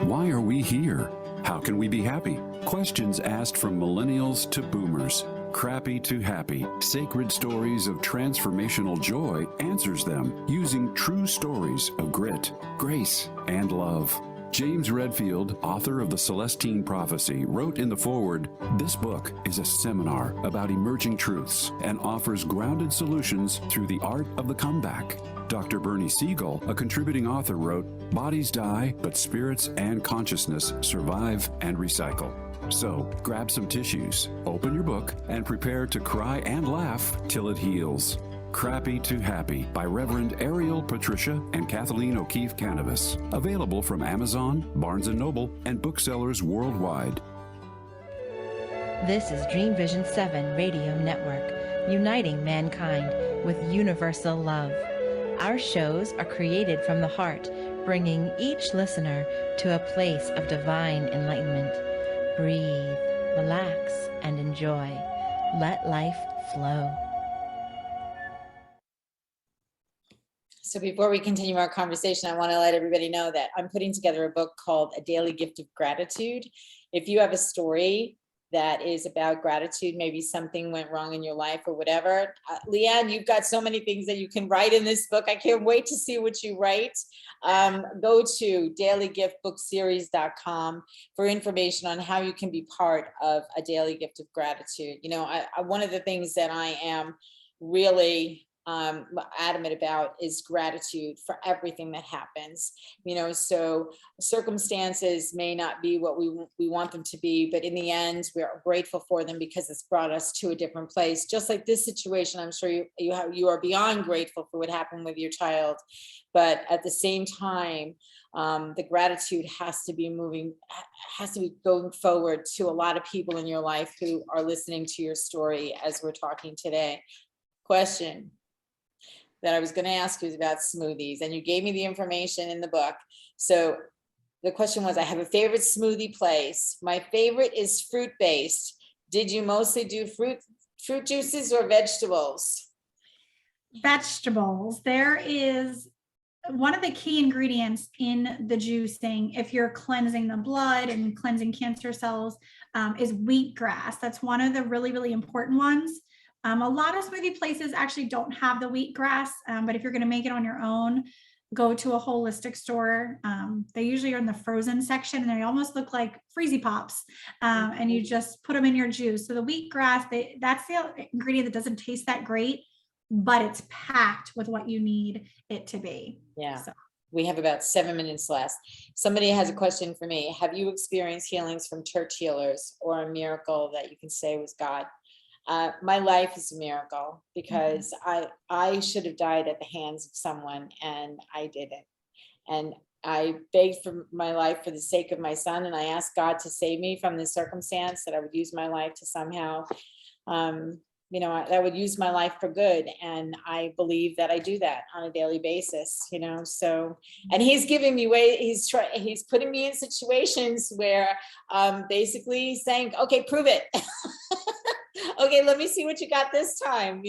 Why are we here? How can we be happy? Questions asked from millennials to boomers. Crappy to Happy, Sacred Stories of Transformational Joy answers them using true stories of grit, grace, and love. James Redfield, author of The Celestine Prophecy, wrote in the foreword, "This book is a seminar about emerging truths and offers grounded solutions through the art of the comeback." Dr. Bernie Siegel, a contributing author, wrote, "Bodies die, but spirits and consciousness survive and recycle." So, grab some tissues, open your book, and prepare to cry and laugh till it heals. Crappy to Happy by Reverend Ariel Patricia and Kathleen O'Keefe Canavas. Available from Amazon, Barnes & Noble, and booksellers worldwide. This is Dreamvision 7 Radio Network, uniting mankind with universal love. Our shows are created from the heart, bringing each listener to a place of divine enlightenment. Breathe, relax, and enjoy. Let life flow. So before we continue our conversation, I want to let everybody know that I'm putting together a book called A Daily Gift of Gratitude. If you have a story that is about gratitude, maybe something went wrong in your life or whatever, Leann, you've got so many things that you can write in this book. I can't wait to see what you write. Go to dailygiftbookseries.com for information on how you can be part of a daily gift of gratitude. You know, one of the things that I am really adamant about is gratitude for everything that happens. You know, so circumstances may not be what we want them to be, but in the end, we are grateful for them because it's brought us to a different place. Just like this situation, I'm sure you are beyond grateful for what happened with your child, but at the same time, the gratitude has to be going forward to a lot of people in your life who are listening to your story as we're talking today. Question that I was going to ask you is about smoothies, and you gave me the information in the book. So the question was, I have a favorite smoothie place. My favorite is fruit-based. Did you mostly do fruit juices or vegetables? Vegetables. There is one of the key ingredients in the juicing, if you're cleansing the blood and cleansing cancer cells, is wheatgrass. That's one of the really, really important ones. A lot of smoothie places actually don't have the wheatgrass, but if you're going to make it on your own, go to a holistic store. They usually are in the frozen section, and they almost look like Freezy Pops. And you just put them in your juice. So the wheatgrass, that's the ingredient that doesn't taste that great, but it's packed with what you need it to be. Yeah. So. We have about 7 minutes left. Somebody has a question for me. Have you experienced healings from church healers or a miracle that you can say was God? My life is a miracle because I should have died at the hands of someone and I didn't. And I begged for my life for the sake of my son. And I asked God to save me from this circumstance, that I would use my life to somehow, I would use my life for good. And I believe that I do that on a daily basis, so, and he's giving me way, he's putting me in situations where basically saying, okay, prove it. Okay, let me see what you got this time.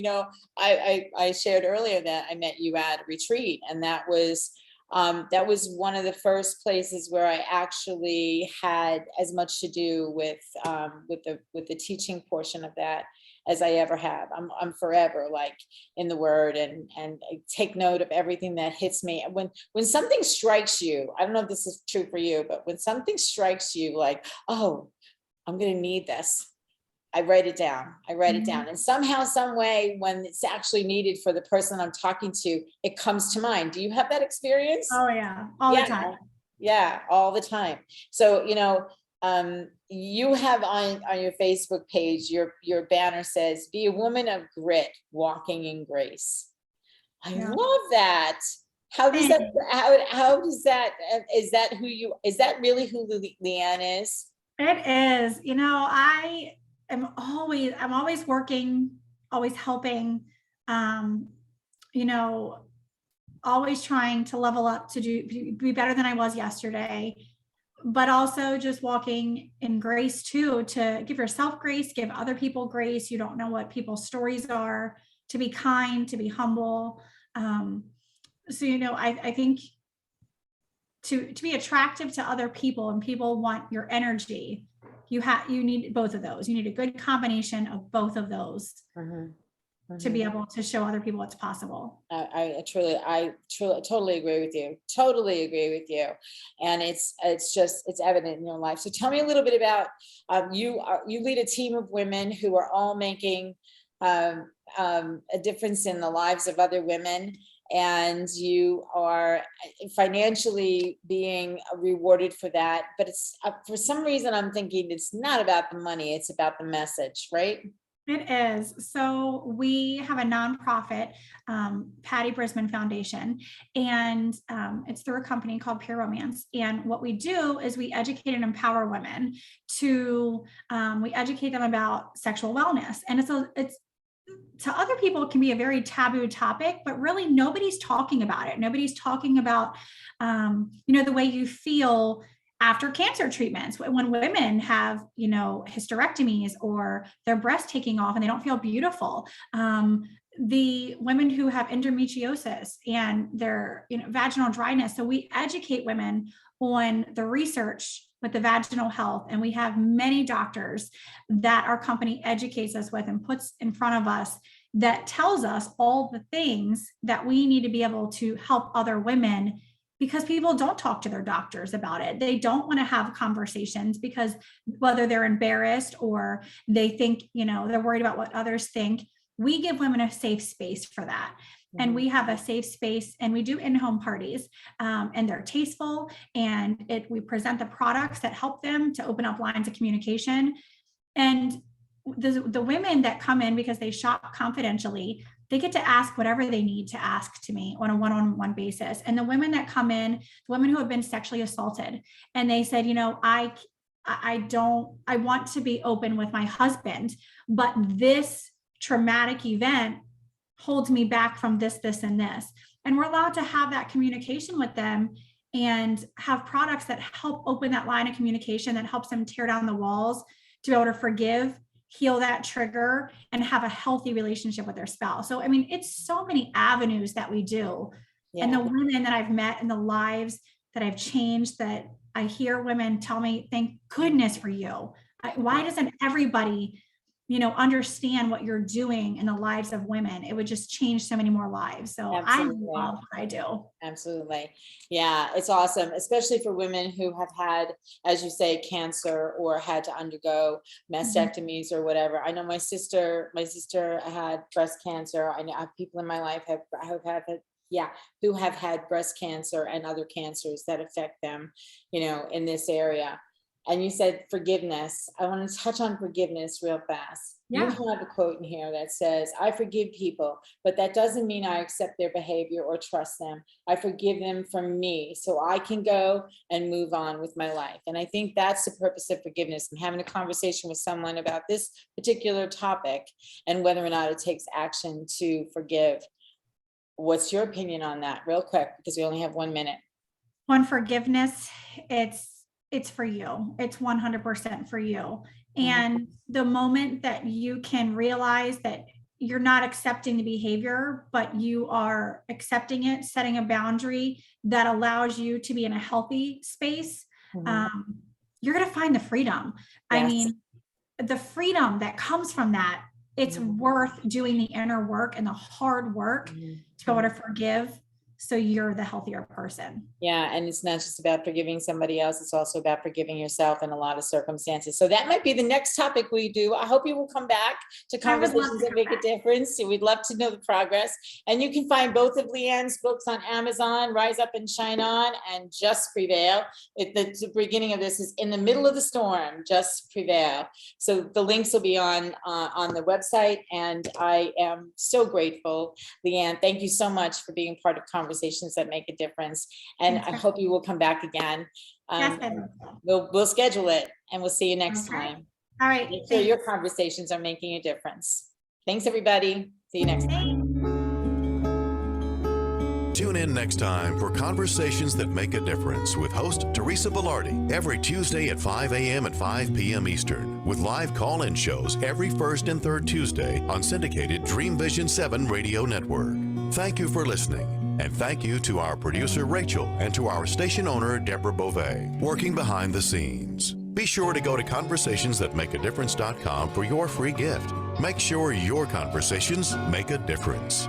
I shared earlier that I met you at a retreat, and that was one of the first places where I actually had as much to do with the teaching portion of that as I ever have. I'm forever like in the word and I take note of everything that hits me. When something strikes you, I don't know if this is true for you, but when something strikes you like, oh, I'm going to need this, I write it down. And somehow, some way, when it's actually needed for the person I'm talking to, it comes to mind. Do you have that experience? Oh yeah. All the time. Yeah, all the time. So, you have on your Facebook page, your banner says, be a woman of grit, walking in grace. I love that. How does that, is that really who Leann is? It is, I'm always working, always helping, always trying to level up to be better than I was yesterday, but also just walking in grace too, to give yourself grace, give other people grace. You don't know what people's stories are, to be kind, to be humble. I think to be attractive to other people, and people want your energy, you need both of those. You need a good combination of both of those to be able to show other people what's possible. I totally agree with you. And it's evident in your life. So tell me a little bit about, you lead a team of women who are all making a difference in the lives of other women. And you are financially being rewarded for that. But it's for some reason, I'm thinking it's not about the money, it's about the message, right? It is. So we have a nonprofit, Patty Brisman Foundation, and it's through a company called Pure Romance. And what we do is we educate and empower women we educate them about sexual wellness. And it's to other people, it can be a very taboo topic, but really nobody's talking about it. Nobody's talking about, the way you feel after cancer treatments, when women have, hysterectomies or their breast taking off and they don't feel beautiful. The women who have endometriosis and their, vaginal dryness. So we educate women on the research with the vaginal health. And we have many doctors that our company educates us with and puts in front of us, that tells us all the things that we need to be able to help other women, because people don't talk to their doctors about it. They don't want to have conversations because whether they're embarrassed or they think, they're worried about what others think. We give women a safe space for that. And we have a safe space, and we do in-home parties, and they're tasteful, and we present the products that help them to open up lines of communication. And the women that come in, because they shop confidentially, they get to ask whatever they need to ask to me on a one-on-one basis. And the women that come in, the women who have been sexually assaulted, and they said, I want to be open with my husband, but this traumatic event holds me back from this, and this. And we're allowed to have that communication with them and have products that help open that line of communication, that helps them tear down the walls to be able to forgive, heal that trigger, and have a healthy relationship with their spouse. So, it's so many avenues that we do. Yeah. And the women that I've met and the lives that I've changed, that I hear women tell me, thank goodness for you. Why doesn't everybody understand what you're doing in the lives of women, it would just change so many more lives. So Absolutely. I love what I do. Absolutely. Yeah, it's awesome, especially for women who have had, as you say, cancer or had to undergo mastectomies or whatever. I know my sister had breast cancer. I know I have people in my life who have had breast cancer and other cancers that affect them, in this area. And you said forgiveness. I want to touch on forgiveness real fast. Yeah. You have a quote in here that says, I forgive people, but that doesn't mean I accept their behavior or trust them. I forgive them for me so I can go and move on with my life. And I think that's the purpose of forgiveness, and having a conversation with someone about this particular topic and whether or not it takes action to forgive. What's your opinion on that, real quick, because we only have 1 minute? On forgiveness, it's for you. It's 100% for you. And the moment that you can realize that you're not accepting the behavior, but you are accepting it, setting a boundary that allows you to be in a healthy space, you're going to find the freedom. Yes. I mean, the freedom that comes from that, it's worth doing the inner work and the hard work to be able to forgive, so you're the healthier person. Yeah. And it's not just about forgiving somebody else. It's also about forgiving yourself in a lot of circumstances. So that might be the next topic we do. I hope you will come back to Conversations That Make a Difference. We'd love to know the progress. And you can find both of Leann's books on Amazon, Rise Up and Shine On and Just Prevail. The beginning of this is In the Middle of the Storm, Just Prevail. So the links will be on the website. And I am so grateful, Leann. Thank you so much for being part of Conversations That Make a Difference. And I hope you will come back again. We'll schedule it, and we'll see you next time. All right. Make sure your conversations are making a difference. Thanks, everybody. See you next time. Tune in next time for Conversations That Make a Difference with host Teresa Velardi every Tuesday at 5 a.m. and 5 p.m. Eastern, with live call-in shows every first and third Tuesday on syndicated Dreamvisions 7 radio network. Thank you for listening. And thank you to our producer, Rachel, and to our station owner, Deborah Beauvais, working behind the scenes. Be sure to go to conversationsthatmakeadifference.com for your free gift. Make sure your conversations make a difference.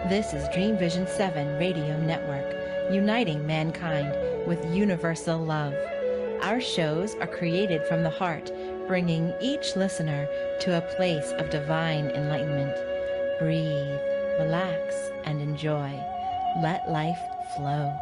This is Dreamvision 7 Radio Network, uniting mankind with universal love. Our shows are created from the heart, bringing each listener to a place of divine enlightenment. Breathe, relax, and enjoy. Let life flow.